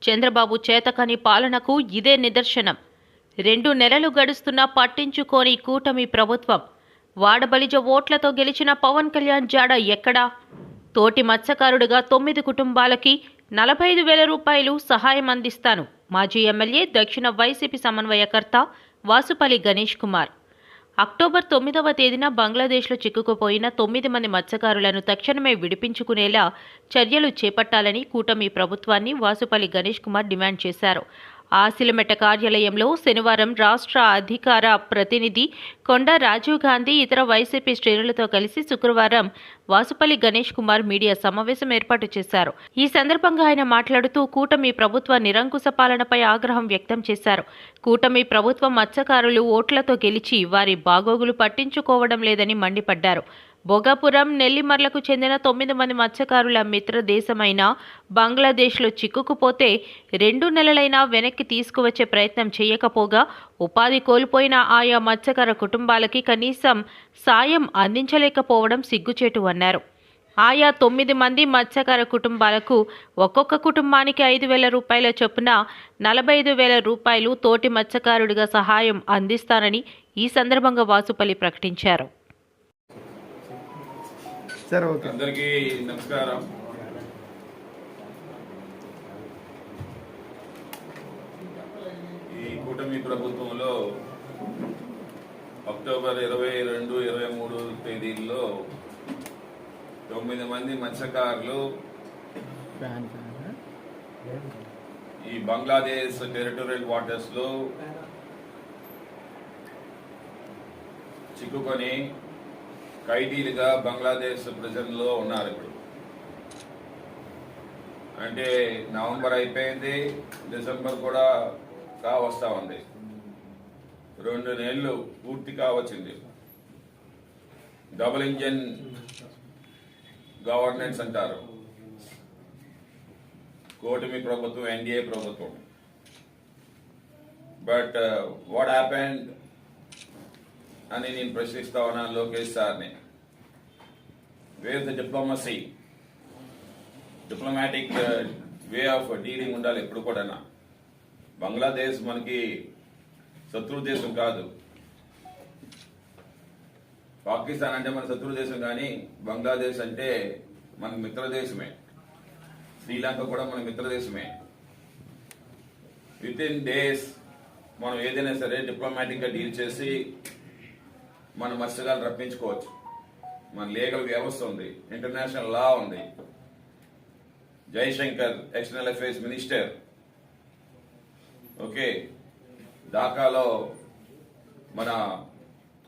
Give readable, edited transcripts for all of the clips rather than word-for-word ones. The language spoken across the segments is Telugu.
చంద్రబాబు చేతకాని పాలనకు ఇదే నిదర్శనం. 2 నెలలు గడుస్తున్నా పట్టించుకోని కూటమి ప్రభుత్వం. వాడబలిజ ఓట్లతో గెలిచిన పవన్ కళ్యాణ్ జాడ ఎక్కడా? తోటి మత్స్యకారుడుగా 9 కుటుంబాలకి 45,000 రూపాయలు సహాయం అందిస్తాను. మాజీ ఎమ్మెల్యే దక్షిణ వైసీపీ సమన్వయకర్త వాసుపల్లి గణేష్ కుమార్. అక్టోబర్ 9వ తేదీన బంగ్లాదేశ్లో చిక్కుకుపోయిన 9 మంది మత్స్యకారులను తక్షణమే విడిపించుకునేలా చర్యలు చేపట్టాలని కూటమి ప్రభుత్వాన్ని వాసుపల్లి గణేష్ కుమార్ డిమాండ్ చేశారు. ఆసిలమెట్ట కార్యాలయంలో శనివారం రాష్ట్ర అధికార ప్రతినిధి కొండా రాజీవ్ గాంధీ ఇతర వైసీపీ శ్రేణులతో కలిసి శుక్రవారం వాసుపల్లి గణేష్ కుమార్ మీడియా సమావేశం ఏర్పాటు చేశారు. ఈ సందర్భంగా ఆయన మాట్లాడుతూ కూటమి ప్రభుత్వ నిరంకుశ పాలనపై ఆగ్రహం వ్యక్తం చేశారు. కూటమి ప్రభుత్వం మత్స్యకారులు ఓట్లతో గెలిచి వారి బాగోగులు పట్టించుకోవడం లేదని మండిపడ్డారు. భోగాపురం, నెల్లిమర్లకు చెందిన 9 మంది మత్స్యకారుల మిత్ర దేశమైన బంగ్లాదేశ్లో చిక్కుకుపోతే 2 నెలలైనా వెనక్కి తీసుకువచ్చే ప్రయత్నం చేయకపోగా ఉపాధి కోల్పోయిన ఆయా మత్స్యకార కుటుంబాలకి కనీసం సాయం అందించలేకపోవడం సిగ్గుచేటు అన్నారు. ఆయా 9 మంది మత్స్యకార కుటుంబాలకు ఒక్కొక్క కుటుంబానికి 5,000 రూపాయల చొప్పున 45,000 రూపాయలు తోటి మత్స్యకారుడిగా సహాయం అందిస్తానని ఈ సందర్భంగా వాసుపల్లి ప్రకటించారు. అందరికీ నమస్కారం. ఈ కూటమి ప్రభుత్వంలో అక్టోబర్ 22, 23 తేదీల్లో 9 మంది మత్స్యకారులు ఈ బంగ్లాదేశ్ టెరిటోరియల్ వాటర్స్ లో చిక్కుకొని ఖైదీలుగా బంగ్లాదేశ్ ప్రిజన్లో ఉన్నారు. ఇప్పుడు అంటే నవంబర్ అయిపోయింది, డిసెంబర్ కూడా కావస్తా ఉంది. 2 నెలలు పూర్తి కావచ్చింది. డబుల్ ఇంజన్ గవర్నెన్స్ అంటారు కూటమి ప్రభుత్వం, ఎన్డీఏ ప్రభుత్వం. బట్ వాట్ హ్యాపెండ్ అని నేను ప్రశ్నిస్తా ఉన్నాను లోకేష్ సార్ని. Wear the diplomacy, diplomatic way of dealing ఉండాలి ఎప్పుడు కూడా. బంగ్లాదేశ్ మనకి శత్రు దేశం కాదు. పాకిస్తాన్ అంటే మన శత్రు దేశం, కానీ బంగ్లాదేశ్ అంటే మన మిత్ర దేశమే. శ్రీలంక కూడా మన మిత్ర దేశమే. విత్ ఇన్ డేస్ మనం ఏదైనా సరే డిప్లొమాటిక్ గా డీల్ చేసి మన మత్స్యకారులు రప్పించుకోవచ్చు. మన లీగల్ వ్యవస్థ ఉంది, ఇంటర్నేషనల్ లా ఉంది. Jaishankar external affairs minister, okay, ఢాకాలో మన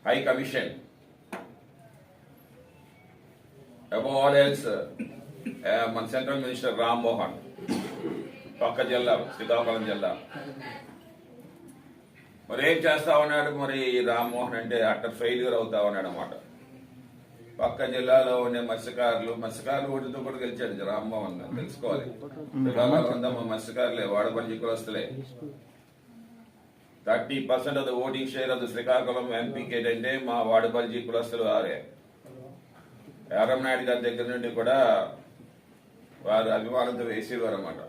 high commission, above all else మన సెంట్రల్ మినిస్టర్ రామ్మోహన్, పక్క జిల్లా శ్రీకాకుళం జిల్లా. మరి ఏం చేస్తా ఉన్నాడు మరి రామ్మోహన్ అంటే అట్టర్ ఫెయిల్యూర్ అవుతా ఉన్నాడు అన్నమాట. పక్క జిల్లాలో ఉండే మత్స్యకారులు ఓటుతో కూడా గెలిచాడు రామ్మోహన్, తెలుసుకోవాలి. శ్రీకాకుళం మత్స్యకారులే, వాడబలిజ కులస్తులే. 30% of the voting share of the Srikakulam ఎంపీకి ఏంటంటే మా వాడబలిజ కులస్తులు వారే. నాయుడు గారి దగ్గర నుండి కూడా వారు అభిమానంతో వేసేవారు అన్నమాట.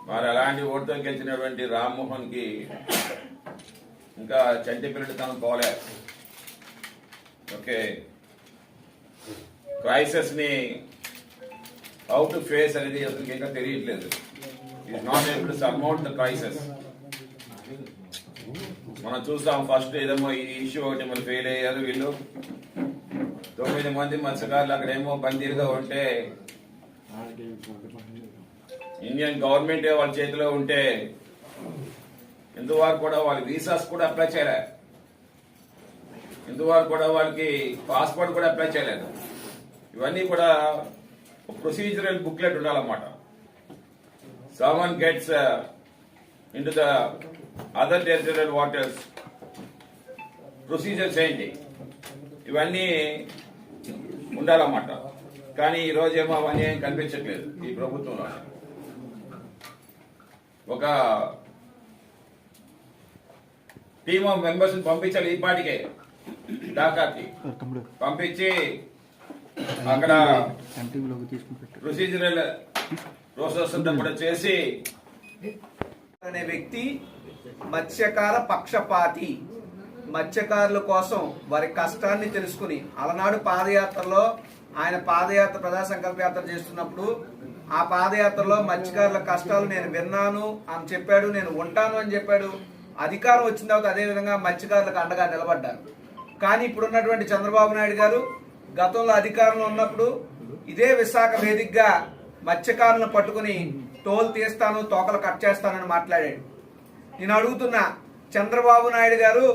మరి అలాంటి ఓటుతో గెలిచినటువంటి రామ్మోహన్ కి ఇంకా చంటి పిల్లడి తను పోలే. ఓకే, క్రైసిస్ ని హౌ టు ఫేస్ అనేది అసలు ఇంకా తెలియట్లేదు. Is not able to surmount the crisis. మనం చూస్తాం ఫస్ట్ ఏదేమో ఈ ఇష్యూ ఒకటి మరి ఫెయిల్ అయ్యారు వీళ్ళు. 9 మంది మత్స్యకారులు అక్కడేమో బందీలుగా ఉంటే ఇండియన్ గవర్నమెంట్ వాళ్ళ చేతిలో ఉంటే ఇందువరకు కూడా వాళ్ళ వీసాస్ కూడా అప్లై చేయలేదు. ఇందువరకు కూడా వాళ్ళకి పాస్పోర్ట్ కూడా అప్లై చేయలేదు. ఇవన్నీ కూడా ప్రొసీజరల్ బుక్లెట్ ఉండాలన్నమాట. someone gets into the other territorial waters, procedures ఏంటి ఇవన్నీ ఉండాలన్నమాట. కానీ ఈ రోజేమో అవన్నీ ఏం కనిపించట్లేదు ఈ ప్రభుత్వంలో. ఒక టీమ్ ఆఫ్ మెంబర్స్ పంపించాలి ఈ పాటికే ఢాకాకి పంపించి అక్కడ రోజు వస్తున్నప్పుడు చేసి అనే వ్యక్తి మత్స్యకార పక్షపాతి. మత్స్యకారుల కోసం వారి కష్టాన్ని తెలుసుకుని అలనాడు పాదయాత్రలో ఆయన పాదయాత్ర ప్రజా సంకల్ప యాత్ర చేస్తున్నప్పుడు ఆ పాదయాత్రలో మత్స్యకారుల కష్టాలు నేను విన్నాను అని చెప్పాడు, నేను ఉంటాను అని చెప్పాడు. అధికారం వచ్చిన తర్వాత అదేవిధంగా మత్స్యకారులకు అండగా నిలబడ్డారు. కానీ ఇప్పుడున్నటువంటి చంద్రబాబు నాయుడు గారు గతంలో అధికారంలో ఉన్నప్పుడు ఇదే విశాఖ వేదికగా మత్స్యకారులను పట్టుకుని టోల్ తీస్తాను, తోకలు కట్ చేస్తానని మాట్లాడాడు. నేను అడుగుతున్నా, చంద్రబాబు నాయుడు గారు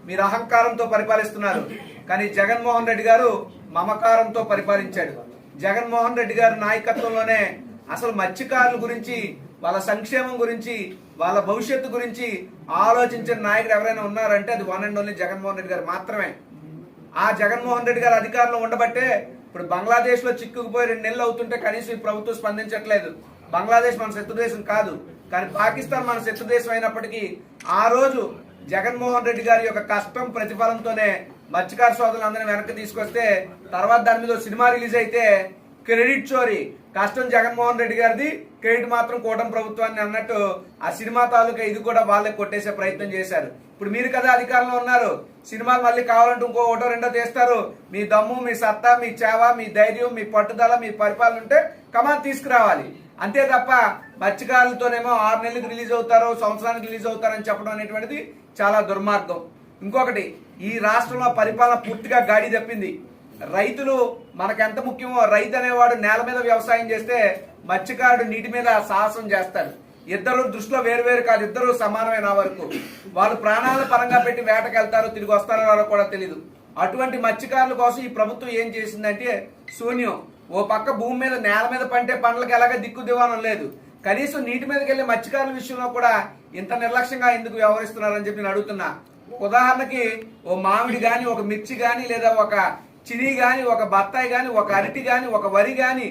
మీరు అహంకారంతో పరిపాలిస్తున్నారు, కానీ జగన్మోహన్ రెడ్డి గారు మమకారంతో పరిపాలించాడు. జగన్మోహన్ రెడ్డి గారి నాయకత్వంలోనే అసలు మత్స్యకారుల గురించి, వాళ్ళ సంక్షేమం గురించి, వాళ్ళ భవిష్యత్తు గురించి ఆలోచించిన నాయకుడు ఎవరైనా ఉన్నారంటే అది one and only Jaganmohan Reddy గారు మాత్రమే. ఆ జగన్మోహన్ రెడ్డి గారు అధికారంలో ఉండబట్టే ఇప్పుడు బంగ్లాదేశ్ లో చిక్కుకుపోయి 2 నెలలు అవుతుంటే కనీసం ఈ ప్రభుత్వం స్పందించట్లేదు. బంగ్లాదేశ్ మన శత్రు దేశం కాదు, కానీ పాకిస్తాన్ మన శత్రు దేశం అయినప్పటికీ ఆ రోజు జగన్మోహన్ రెడ్డి గారి యొక్క కష్టం ప్రతిఫలంతోనే మత్స్యకార సోదరులందరినీ వెనక్కి తీసుకొస్తే తర్వాత దాని మీద సినిమా రిలీజ్ అయితే క్రెడిట్ చోరీ, కష్టం జగన్మోహన్ రెడ్డి గారిది, క్రెడిట్ మాత్రం కూటమి ప్రభుత్వాన్ని అన్నట్టు ఆ సినిమా తాలూకా ఇది కూడా వాళ్ళే కొట్టేసే ప్రయత్నం చేశారు. ఇప్పుడు మీరు కదా అధికారంలో ఉన్నారు, సినిమాలు మళ్ళీ కావాలంటే ఇంకో ఒకటో రెండో తీస్తారు. మీ దమ్ము, మీ సత్తా, మీ చేవ, మీ ధైర్యం, మీ పట్టుదల, మీ పరిపాలన ఉంటే కమాన్ తీసుకురావాలి. అంతే తప్ప మత్స్యకారులతోనేమో 6 నెలలకు రిలీజ్ అవుతారో సంవత్సరానికి రిలీజ్ అవుతారని చెప్పడం అనేటువంటిది చాలా దుర్మార్గం. ఇంకొకటి, ఈ రాష్ట్రంలో పరిపాలన పూర్తిగా గాడి తప్పింది. రైతులు మనకెంత ముఖ్యమో, రైతు అనేవాడు నేల మీద వ్యవసాయం చేస్తే మత్స్యకారుడు నీటి మీద సాహసం చేస్తాడు. ఇద్దరు దృష్టిలో వేరువేరు కాదు, ఇద్దరు సమానమైన వరకు వాళ్ళు ప్రాణాల పరంగా పెట్టి వేటకెళ్తారో తిరిగి వస్తారో కూడా తెలీదు. అటువంటి మత్స్యకారుల కోసం ఈ ప్రభుత్వం ఏం చేసిందంటే శూన్యం. ఓ పక్క భూమి మీద నేల మీద పంటే పంటలకు ఎలాగ దిక్కు దివానం లేదు, కనీసం నీటి మీదకి వెళ్లే మత్స్యకారుల విషయంలో కూడా ఇంత నిర్లక్ష్యంగా ఎందుకు వ్యవహరిస్తున్నారని చెప్పి నేను అడుగుతున్నా. ఉదాహరణకి ఓ మామిడి గాని, ఒక మిర్చి గాని, లేదా ఒక చిని గాని, ఒక బత్తాయి గాని, ఒక అరటి గాని, ఒక వరి గాని,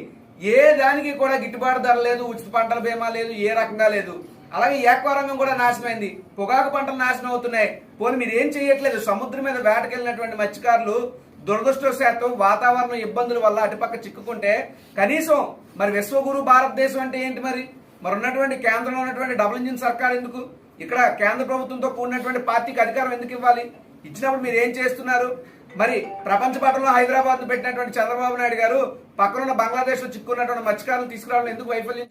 ఏ దానికి కూడా గిట్టుబాటు ధర లేదు, ఉచిత పంటల బీమా లేదు, ఏ రకంగా లేదు. అలాగే ఏకవరంగం కూడా నాశనమైంది, పొగాకు పంటలు నాశనం అవుతున్నాయి. పోనీ మీరు ఏం చేయట్లేదు. సముద్రం మీద వేటకెళ్ళినటువంటి మత్స్యకారులు దురదృష్టవశాత్తు వాతావరణ ఇబ్బందుల వల్ల అటుపక్క చిక్కుకుంటే కనీసం మరి విశ్వగురు భారతదేశం అంటే ఏంటి? మరి ఉన్నటువంటి కేంద్రంలో ఉన్నటువంటి డబుల్ ఇంజిన్ సర్కార్ ఎందుకు? ఇక్కడ కేంద్ర ప్రభుత్వంతో కూడినటువంటి పార్టీకి అధికారం ఎందుకు ఇవ్వాలి? ఇచ్చినప్పుడు మీరు ఏం చేస్తున్నారు? మరి ప్రపంచ పటంలో హైదరాబాద్ పెట్టినటువంటి చంద్రబాబు నాయుడు గారు పక్కనున్న బంగ్లాదేశ్ లో చిక్కున్నటువంటి మత్స్యకారులు తీసుకురావడం ఎందుకు వైఫల్యం?